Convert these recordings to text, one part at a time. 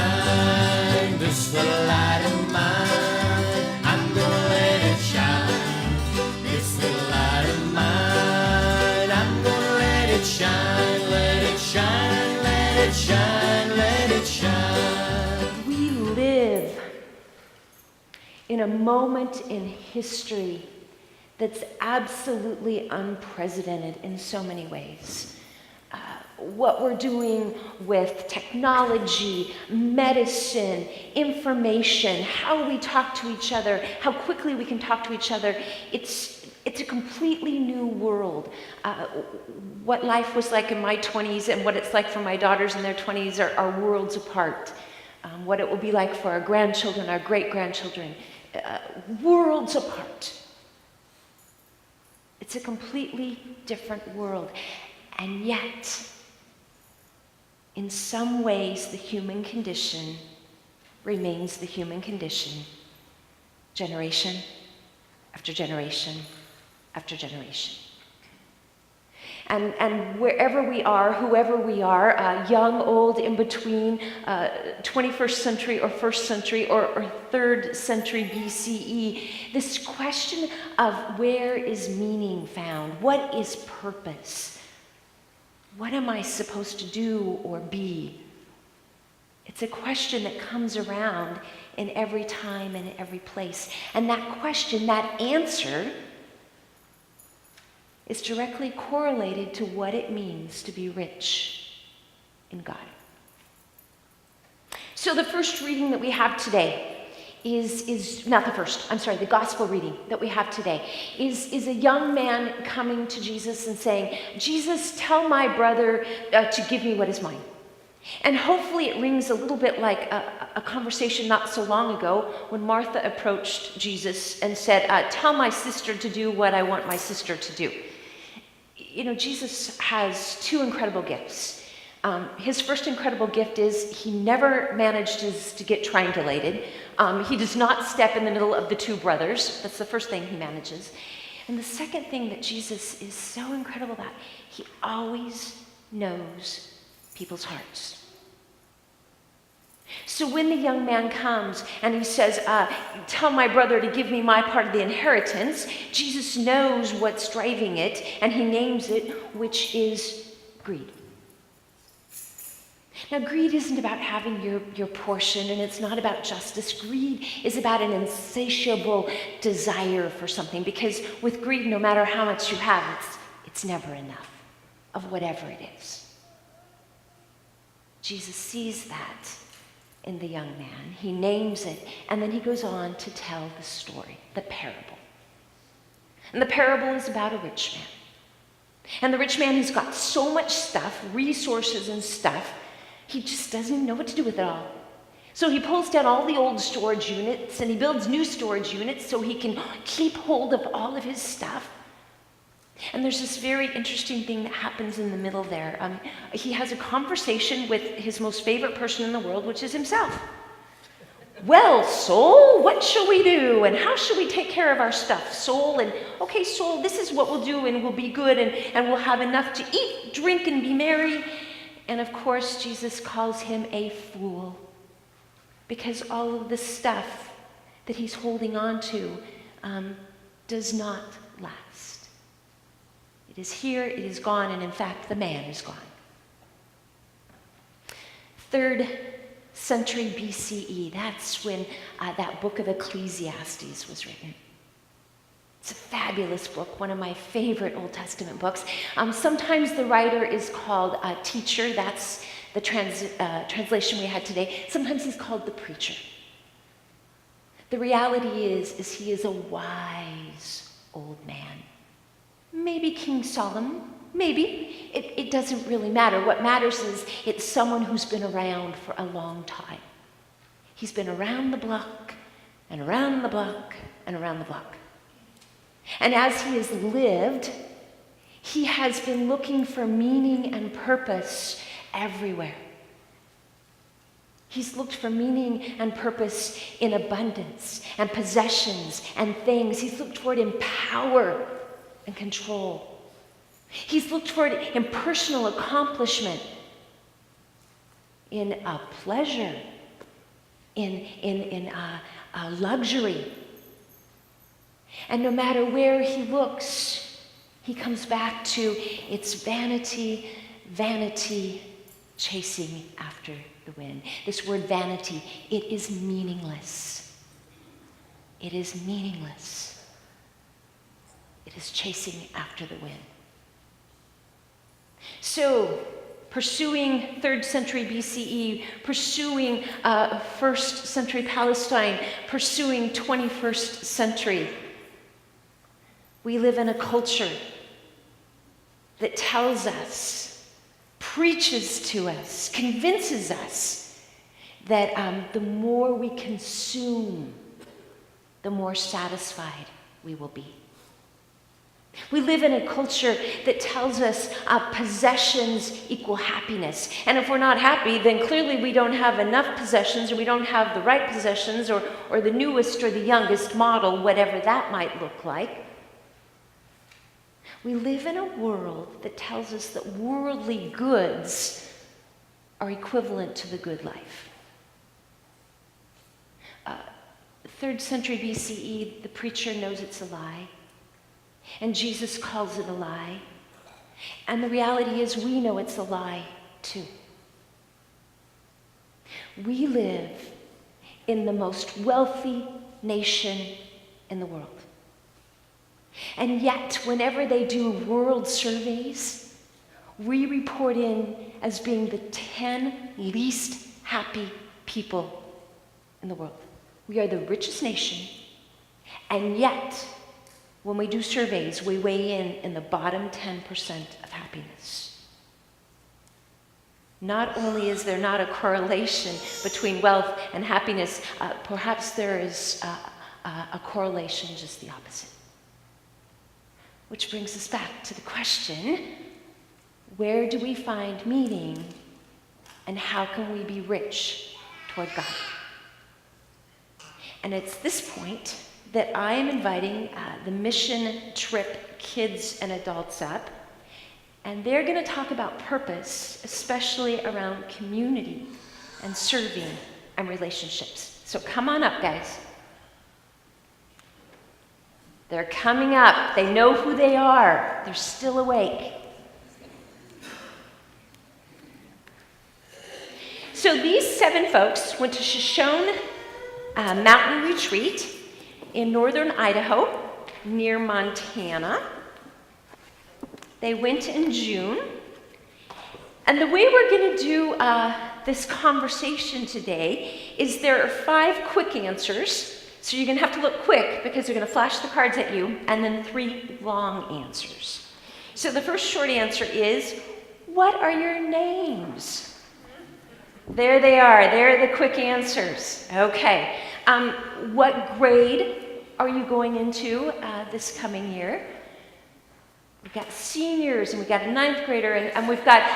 shine, this little light of mine. I'm gonna let it shine, this little light of mine. I'm gonna let it shine, let it shine, let it shine, let it shine. We live in a moment in history that's absolutely unprecedented in so many ways. What we're doing with technology, medicine, information, how we talk to each other, how quickly we can talk to each other, it's a completely new world. What life was like in my 20s and what it's like for my daughters in their 20s are worlds apart. What it will be like for our grandchildren, our great-grandchildren, worlds apart. It's a completely different world. And yet, in some ways, the human condition remains the human condition, generation after generation after generation. And wherever we are, whoever we are, young, old, in between, 21st century or 1st century or 3rd century BCE, this question of where is meaning found? What is purpose? What am I supposed to do or be? It's a question that comes around in every time and every place. And that question, that answer, is directly correlated to what it means to be rich in God. So the first reading that we have today the gospel reading that we have today is a young man coming to Jesus and saying, Jesus, tell my brother to give me what is mine. And hopefully it rings a little bit like a conversation not so long ago when Martha approached Jesus and said, tell my sister to do what I want my sister to do. You know, Jesus has two incredible gifts. His first incredible gift is he never manages to get triangulated. He does not step in the middle of the two brothers. That's the first thing he manages. And the second thing that Jesus is so incredible about, he always knows people's hearts. So when the young man comes and he says, tell my brother to give me my part of the inheritance, Jesus knows what's driving it, and he names it, which is greed. Now, greed isn't about having your portion, and it's not about justice. Greed is about an insatiable desire for something, because with greed, no matter how much you have, it's never enough of whatever it is. Jesus sees that in the young man. He names it, and then he goes on to tell the story, the parable. And the parable is about a rich man. And the rich man has got so much stuff, resources and stuff, he just doesn't even know what to do with it all. So he pulls down all the old storage units and he builds new storage units so he can keep hold of all of his stuff. And there's this very interesting thing that happens in the middle there. He has a conversation with his most favorite person in the world, which is himself. Well, soul, what shall we do? And how shall we take care of our stuff, soul? And okay, soul, this is what we'll do, and we'll be good, and we'll have enough to eat, drink, and be merry. And of course, Jesus calls him a fool, because all of the stuff that he's holding on to does not last. It is here, it is gone, and in fact, the man is gone. 3rd century BCE, that's when that book of Ecclesiastes was written. It's a fabulous book, one of my favorite Old Testament books. Sometimes the writer is called a teacher. That's the translation we had today. Sometimes he's called the preacher. The reality is he is a wise old man. Maybe King Solomon, maybe. It doesn't really matter. What matters is it's someone who's been around for a long time. He's been around the block and around the block and around the block. And as he has lived, he has been looking for meaning and purpose everywhere. He's looked for meaning and purpose in abundance and possessions and things. He's looked for it in power and control. He's looked for it in personal accomplishment, in a pleasure in luxury. And no matter where he looks, he comes back to it's vanity, vanity, chasing after the wind. This word vanity, it is meaningless. It is meaningless. It is chasing after the wind. So, pursuing 3rd century BCE, pursuing 1st century Palestine, pursuing 21st century, we live in a culture that tells us, preaches to us, convinces us that the more we consume, the more satisfied we will be. We live in a culture that tells us possessions equal happiness. And if we're not happy, then clearly we don't have enough possessions, or we don't have the right possessions, or the newest or the youngest model, whatever that might look like. We live in a world that tells us that worldly goods are equivalent to the good life. 3rd century BCE, the preacher knows it's a lie. And Jesus calls it a lie. And the reality is we know it's a lie too. We live in the most wealthy nation in the world. And yet, whenever they do world surveys, we report in as being the 10 least happy people in the world. We are the richest nation, and yet, when we do surveys, we weigh in the bottom 10% of happiness. Not only is there not a correlation between wealth and happiness, perhaps there is a correlation just the opposite. Which brings us back to the question, where do we find meaning, and how can we be rich toward God? And it's this point that I am inviting the Mission Trip kids and adults up, and they're going to talk about purpose, especially around community and serving and relationships. So come on up, guys. They're coming up. They know who they are. They're still awake. So these 7 folks went to Shoshone Mountain Retreat in northern Idaho, near Montana. They went in June. And the way we're going to do this conversation today is there are 5 quick answers. So you're going to have to look quick because they're going to flash the cards at you, and then 3 long answers. So the first short answer is, what are your names? There they are. There are the quick answers. Okay. What grade are you going into this coming year? We've got seniors, and we've got a 9th grader, and we've got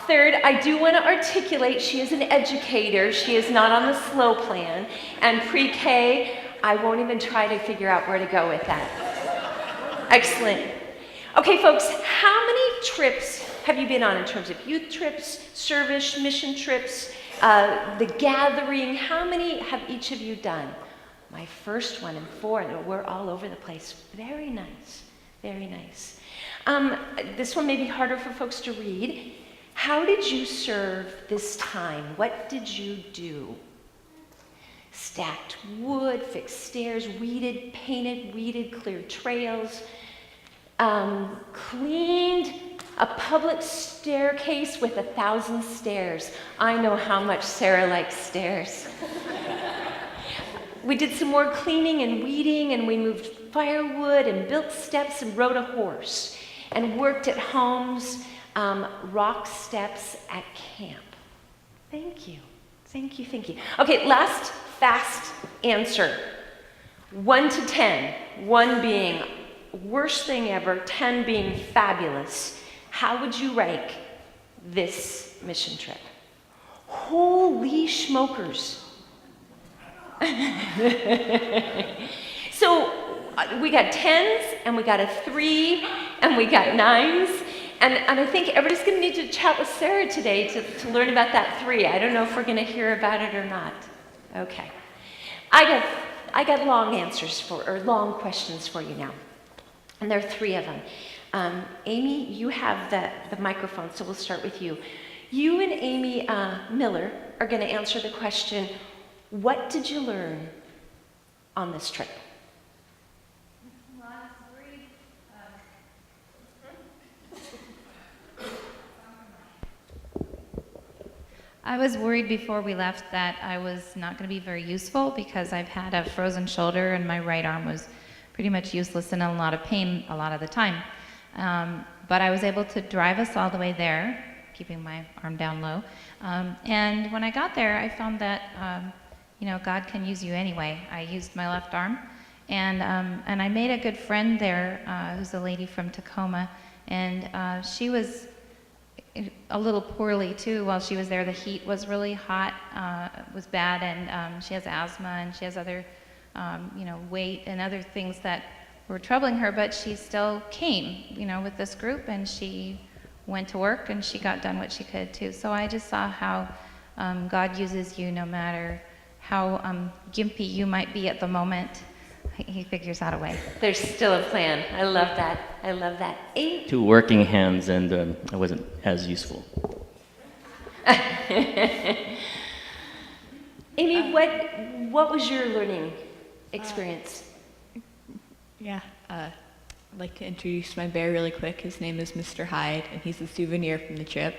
3rd. I do want to articulate, she is an educator. She is not on the slow plan. And pre-K, I won't even try to figure out where to go with that. Excellent. Okay, folks, how many trips have you been on in terms of youth trips, service, mission trips, the gathering? How many have each of you done? My first one in 4, and we're all over the place. Very nice, very nice. This one may be harder for folks to read. How did you serve this time? What did you do? Stacked wood, fixed stairs, weeded, painted, weeded, cleared trails, cleaned a public staircase with 1,000 stairs. I know how much Sarah likes stairs. We did some more cleaning and weeding, and we moved firewood and built steps and rode a horse and worked at homes, rock steps at camp. Thank you. Thank you, thank you. Okay, last fast answer. 1 to 10, 1 being worst thing ever, 10 being fabulous. How would you rank this mission trip? Holy smokers. So we got 10s, and we got a 3, and we got 9s. And I think everybody's going to need to chat with Sarah today to learn about that 3. I don't know if we're going to hear about it or not. Okay. I got long answers or long questions for you now. And there are three of them. Amy, you have the microphone, so we'll start with you. You and Amy Miller are going to answer the question, what did you learn on this trip? I was worried before we left that I was not going to be very useful because I've had a frozen shoulder and my right arm was pretty much useless and in a lot of pain a lot of the time. But I was able to drive us all the way there, keeping my arm down low. And when I got there, I found that, God can use you anyway. I used my left arm. And I made a good friend there who's a lady from Tacoma. And she was a little poorly too while she was there. The heat was really hot, was bad, and she has asthma and she has other, weight and other things that were troubling her, but she still came, with this group, and she went to work and she got done what she could too. So I just saw how God uses you no matter how gimpy you might be at the moment. He figures out a way. There's still a plan. I love that. I love that. Amy? 2 working hands, and I wasn't as useful. Amy, what was your learning experience? I'd like to introduce my bear really quick. His name is Mr. Hyde, and he's a souvenir from the trip.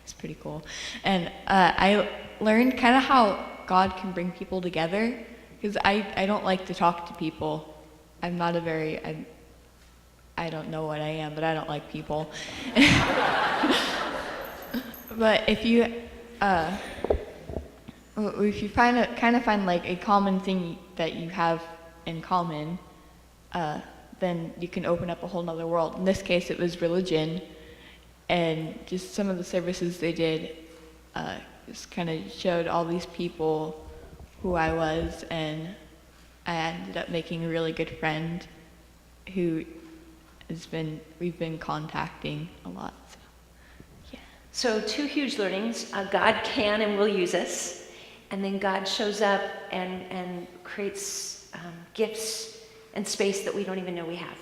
It's pretty cool. And I learned kind of how God can bring people together, because I don't like to talk to people. I'm not I don't know what I am, but I don't like people. But if you find like a common thing that you have in common, then you can open up a whole nother world. In this case, it was religion, and just some of the services they did just kind of showed all these people who I was, and I ended up making a really good friend who we've been contacting a lot. So, yeah. So 2 huge learnings. God can and will use us, and then God shows up and creates gifts and space that we don't even know we have.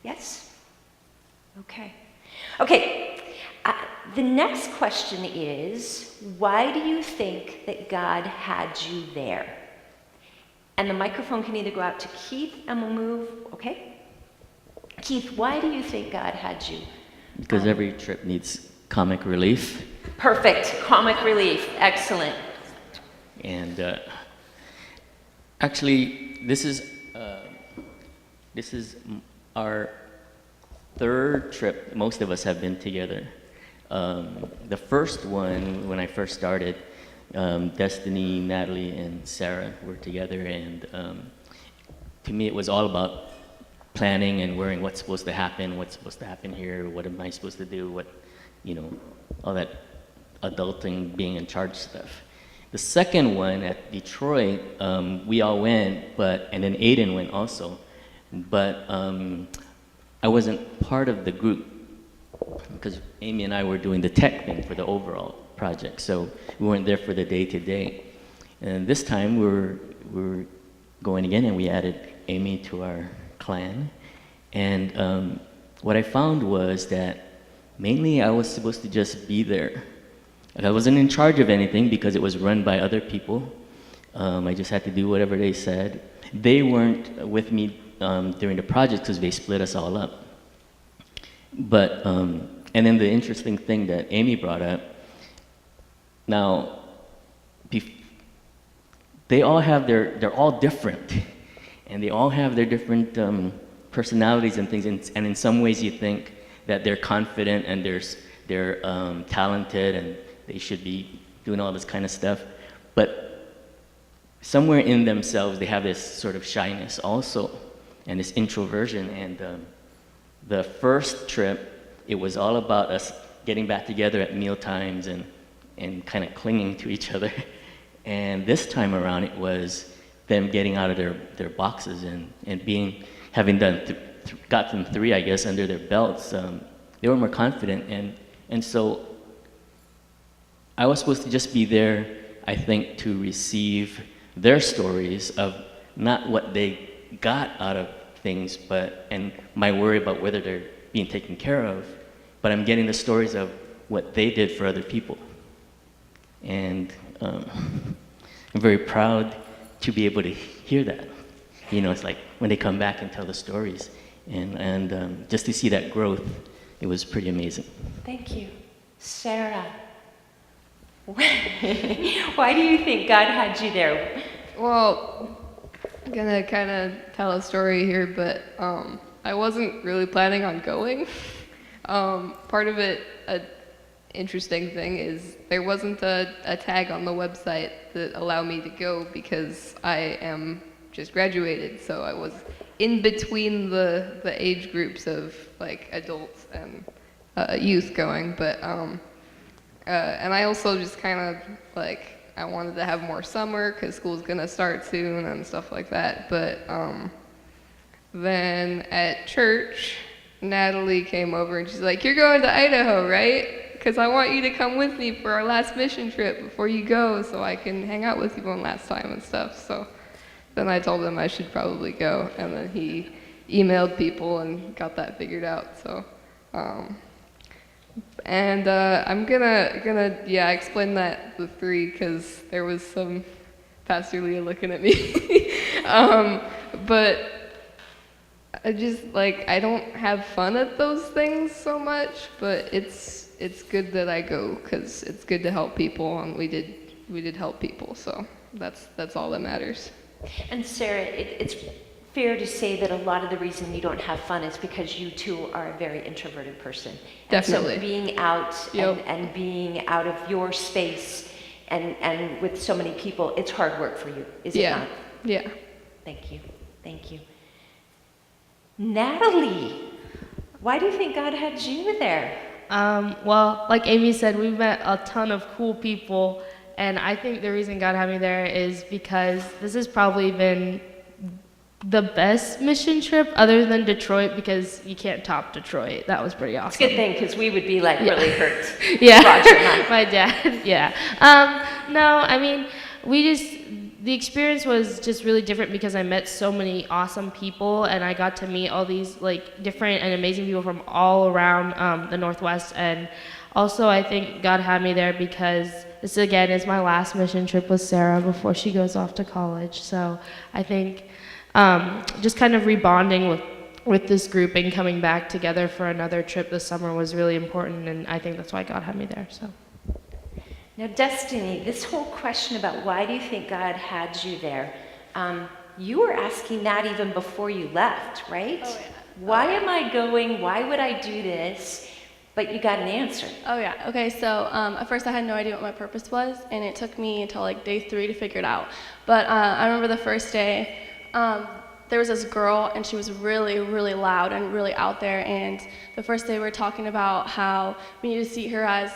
Yes? Okay. The next question is, why do you think that God had you there? And the microphone can either go out to Keith, and we'll move, okay? Keith, why do you think God had you? Because every trip needs comic relief. Perfect. Comic relief. Excellent. And actually, this is our 3rd trip. Most of us have been together. The first one, when I first started, Destiny, Natalie, and Sarah were together, and to me it was all about planning and worrying what's supposed to happen here, what am I supposed to do, all that adulting, being in charge stuff. The second one at Detroit, we all went, and then Aiden went also, but I wasn't part of the group because Amy and I were doing the tech thing for the overall project, so we weren't there for the day-to-day. And this time we were going again, and we added Amy to our clan. And what I found was that mainly I was supposed to just be there. I wasn't in charge of anything because it was run by other people. I just had to do whatever they said. They weren't with me during the project because they split us all up. But, and then the interesting thing that Amy brought up, now, they're all different, and they all have their different personalities and things, and in some ways you think that they're confident and they're talented and they should be doing all this kind of stuff, but somewhere in themselves they have this sort of shyness also, and this introversion. And the first trip, it was all about us getting back together at meal times and kind of clinging to each other. And this time around, it was them getting out of their boxes and having gotten 3, I guess, under their belts. They were more confident, and so I was supposed to just be there I think, to receive their stories of not what they got out of things, and my worry about whether they're being taken care of, but I'm getting the stories of what they did for other people. And I'm very proud to be able to hear that. You know, it's like when they come back and tell the stories, and just to see that growth, it was pretty amazing. Thank you. Sarah, why do you think God had you there? Well, I'm gonna kind of tell a story here, but I wasn't really planning on going. Part of it, an interesting thing is there wasn't a tag on the website that allowed me to go because I am just graduated, so I was in between the age groups of like adults and youth going, but and I also just kind of like I wanted to have more summer because school's gonna start soon and stuff like that. But then at church, Natalie came over and she's like, "You're going to Idaho, right? Because I want you to come with me for our last mission trip before you go, so I can hang out with you one last time and stuff." So then I told him I should probably go, and then he emailed people and got that figured out. So. And I'm gonna explain that the three because there was some Pastor Leah looking at me, but I just like I don't have fun at those things so much, but it's good that I go because it's good to help people, and we did help people, so that's all that matters. And Sarah, it's fair to say that a lot of the reason you don't have fun is because you too are a very introverted person. Definitely. And so being out Yep. and being out of your space and with so many people, it's hard work for you, is it not? Yeah. Thank you. Thank you. Natalie, why do you think God had you there? Well, like Amy said, we met a ton of cool people, and I think the reason God had me there is because this has probably been the best mission trip other than Detroit, because you can't top Detroit. That was pretty awesome. It's a good thing, because we would be like really hurt. Yeah, Roger, huh? my dad, yeah. No, I mean, the experience was just really different because I met so many awesome people, and I got to meet all these like different and amazing people from all around the Northwest. And also I think God had me there because this again is my last mission trip with Sarah before she goes off to college. So I think just kind of rebonding with this group and coming back together for another trip this summer was really important, and I think that's why God had me there. So. Now, Destiny, this whole question about why do you think God had you there, you were asking that even before you left, right? Oh, yeah. Why am I going? Why would I do this? But you got an answer. Oh yeah, okay, so at first I had no idea what my purpose was, and it took me until like day 3 to figure it out. But I remember the first day, there was this girl, and she was really, really loud and really out there, and the first day we were talking about how we need to see her as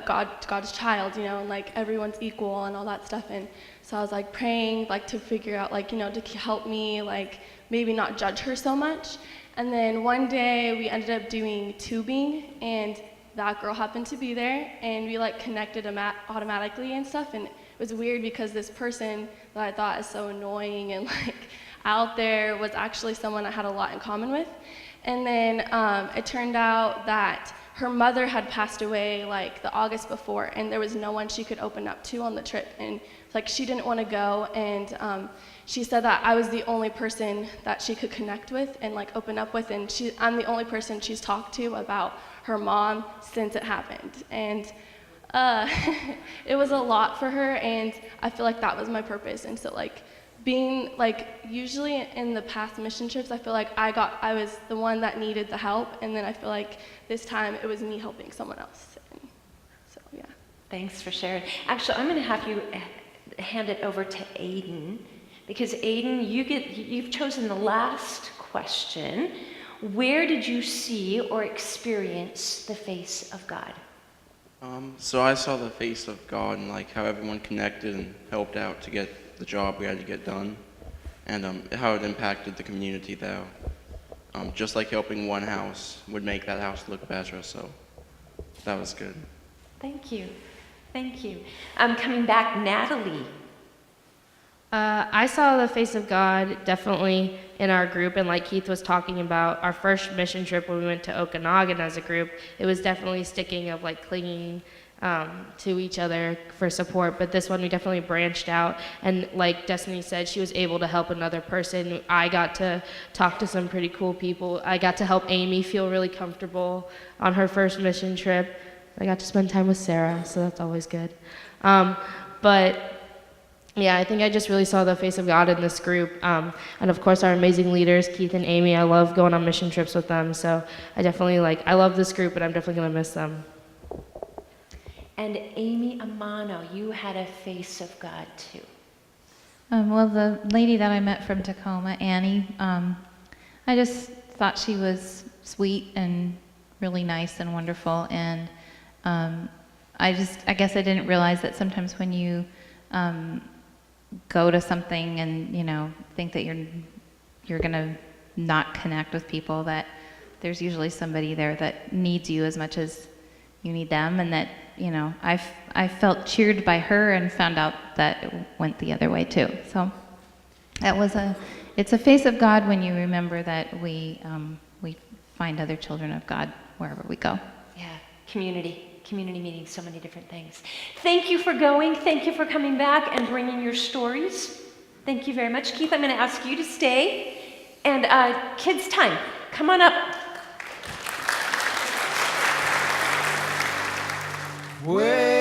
God's child, you know, and like everyone's equal and all that stuff. And so I was like praying like to figure out like, you know, to help me like maybe not judge her so much. And then one day we ended up doing tubing, and that girl happened to be there, and we like connected automatically and stuff. And it was weird because this person that I thought is so annoying and like out there was actually someone I had a lot in common with. And then it turned out that her mother had passed away like the August before, and there was no one she could open up to on the trip. And like she didn't want to go, and she said that I was the only person that she could connect with and like open up with, and I'm the only person she's talked to about her mom since it happened. And it was a lot for her, and I feel like that was my purpose. And so like being like usually in the past mission trips, I feel like I was the one that needed the help, and then I feel like this time it was me helping someone else. And so yeah. Thanks for sharing. Actually, I'm going to have you hand it over to Aiden, because Aiden, you've chosen the last question. Where did you see or experience the face of God? So I saw the face of God and like how everyone connected and helped out to get the job we had to get done, and how it impacted the community there. Just like helping one house would make that house look better, so that was good. Thank you. Thank you. Coming back, Natalie. I saw the face of God definitely in our group, and like Keith was talking about, our first mission trip when we went to Okanagan as a group, it was definitely sticking of like clinging to each other for support. But this one we definitely branched out, and like Destiny said, she was able to help another person. I got to talk to some pretty cool people. I got to help Amy feel really comfortable on her first mission trip. I got to spend time with Sarah, so that's always good. But yeah, I think I just really saw the face of God in this group. And of course our amazing leaders, Keith and Amy. I love going on mission trips with them. So I definitely I love this group, and I'm definitely gonna miss them. And Amy Amano, you had a face of God too. Well, the lady that I met from Tacoma, Annie, I just thought she was sweet and really nice and wonderful. And I guess I didn't realize that sometimes when you go to something and think that you're gonna not connect with people, that there's usually somebody there that needs you as much as you need them, and that I felt cheered by her and found out that it went the other way too. So it's a face of God when you remember that we find other children of God wherever we go. Yeah, community meaning so many different things. Thank you for going. Thank you for coming back and bringing your stories. Thank you very much. Keith, I'm going to ask you to stay. And kids' time, come on up. Way